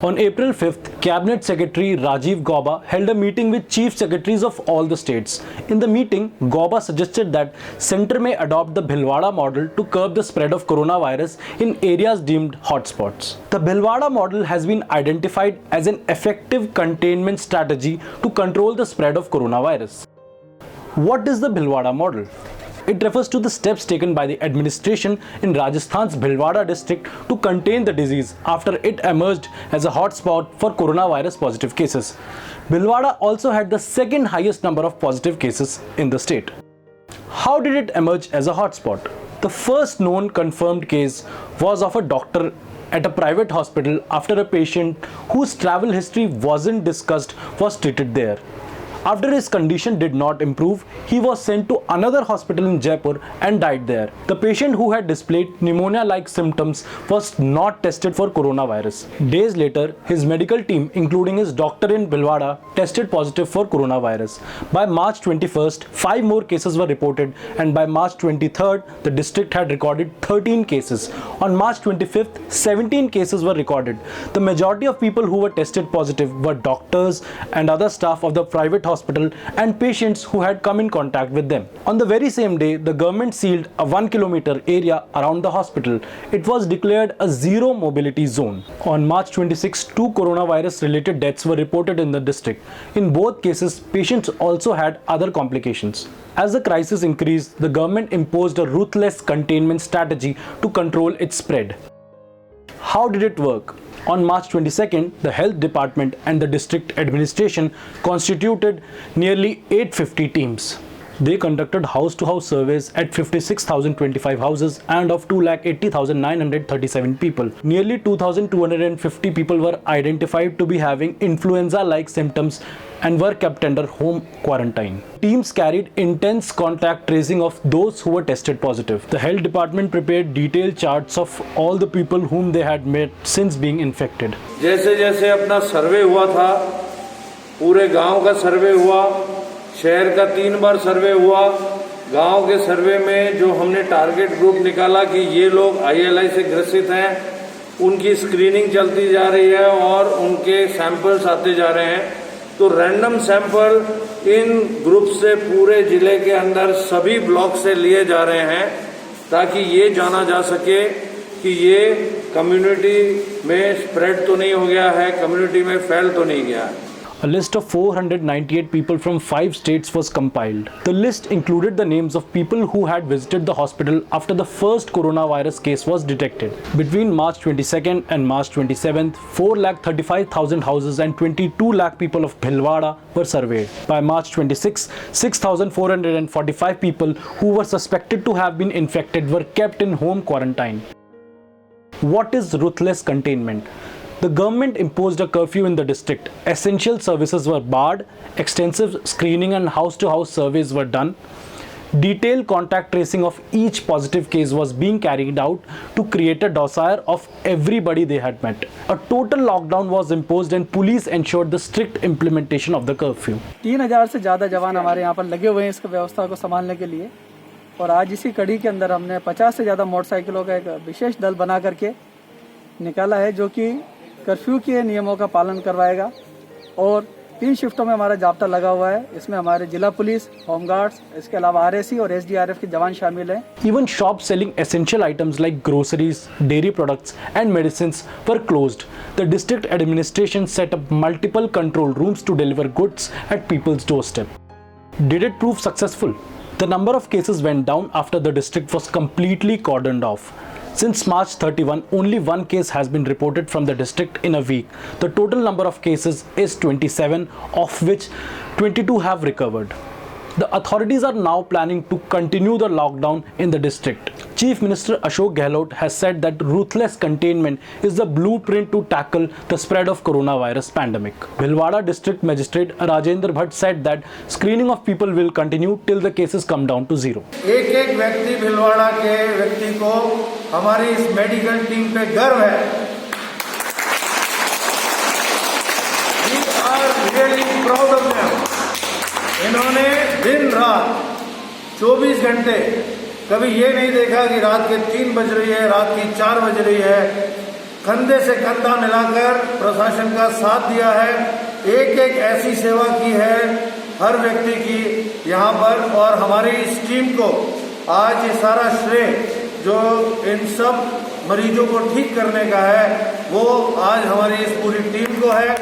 On April 5th, Cabinet Secretary Rajiv Gauba held a meeting with chief secretaries of all the states. In the meeting, Gauba suggested that Centre may adopt the Bhilwara model to curb the spread of coronavirus in areas deemed hotspots. The Bhilwara model has been identified as an effective containment strategy to control the spread of coronavirus. What is the Bhilwara model? It refers to the steps taken by the administration in Rajasthan's Bhilwara district to contain the disease after it emerged as a hotspot for coronavirus positive cases. Bhilwara also had the second highest number of positive cases in the state. How did it emerge as a hotspot? The first known confirmed case was of a doctor at a private hospital after a patient whose travel history wasn't discussed was treated there. After his condition did not improve, he was sent to another hospital in Jaipur and died there. The patient who had displayed pneumonia-like symptoms was not tested for coronavirus. Days later, his medical team, including his doctor in Bhilwara, tested positive for coronavirus. By March 21st, 5 more cases were reported, and by March 23rd, the district had recorded 13 cases. On March 25th, 17 cases were recorded. The majority of people who were tested positive were doctors and other staff of the private hospital and patients who had come in contact with them. On the very same day, the government sealed a 1 kilometer area around the hospital. It was declared a zero mobility zone. On March 26, 2 coronavirus related deaths were reported in the district. In both cases, patients also had other complications. As the crisis increased, the government imposed a ruthless containment strategy to control its spread. How did it work? On March 22nd, the health department and the district administration constituted nearly 850 teams. They conducted house-to-house surveys at 56,025 houses and of 2,80,937 people. Nearly 2,250 people were identified to be having influenza-like symptoms and were kept under home quarantine. Teams carried intense contact tracing of those who were tested positive. The health department prepared detailed charts of all the people whom they had met since being infected. जैसे जैसे अपना सर्वे हुआ था, पूरे गांव का सर्वे हुआ, शहर का 3 बार सर्वे हुआ। गांव के सर्वे में जो हमने टारगेट ग्रुप निकाला कि ये लोग ILI से ग्रसित हैं, उनकी स्क्रीनिंग चलती जा रही है और उनके सैंपल्स आते जा रहे हैं। तो रैंडम सैंपल इन ग्रुप से पूरे जिले के अंदर सभी ब्लॉक से लिए जा रहे हैं ताकि ये जाना जा सके कि ये कम्युनिटी में स्प्रेड तो नहीं हो गया है, कम्युनिटी में फैल तो नहीं गया है। A list of 498 people from 5 states was compiled. The list included the names of people who had visited the hospital after the first coronavirus case was detected. Between March 22nd and March 27th, 4,35,000 houses and 22 lakh people of Bhilwara were surveyed. By March 26, 6,445 people who were suspected to have been infected were kept in home quarantine. What is ruthless containment? The government imposed a curfew in the district. Essential services were barred, extensive screening and house-to-house surveys were done. Detailed contact tracing of each positive case was being carried out to create a dossier of everybody they had met. A total lockdown was imposed and police ensured the strict implementation of the curfew. 3000 से ज़्यादा जवान हमारे यहाँ पर लगे हुए हैं इसकी व्यवस्था को संभालने के लिए, और आज इसी कड़ी के अंदर हमने 50 से ज़्यादा मोटरसाइकिलों का एक विशेष दल बना करके निकाला है, जो कि कर्फ्यू के नियमों का पालन करवाएगा। और 3 शिफ्टों में हमारा जाब्ता लगा हुआ है। इसमें हमारे जिला पुलिस, होमगार्ड्स, इसके अलावा RSC और SDRF के जवान शामिल हैं। Even shops selling essential items like groceries, dairy products and medicines were closed. The district administration set up multiple control rooms to deliver goods at people's doorstep. Did it prove successful? The number of cases went down after the district was completely cordoned off. Since March 31, only 1 case has been reported from the district in a week. The total number of cases is 27, of which 22 have recovered. The authorities are now planning to continue the lockdown in the district. Chief Minister Ashok Gehlot has said that ruthless containment is the blueprint to tackle the spread of coronavirus pandemic. Bhilwara District Magistrate Rajendra Bhatt said that screening of people will continue till the cases come down to zero. एक व्यक्ति भिलवाड़ा के व्यक्ति को हमारी इस medical team पे गर्व है। We are really proud of them. इन्होंने दिन रात 24 घंटे, कभी ये नहीं देखा कि रात के 3 बज रही है, रात की 4 बज रही है, कंधे से कंधा मिलाकर प्रशासन का साथ दिया है, एक एक ऐसी सेवा की है हर व्यक्ति की यहाँ पर। और हमारी इस टीम को आज ये सारा श्रेय जो इन सब मरीजों को ठीक करने का है वो आज हमारी इस पूरी टीम को है।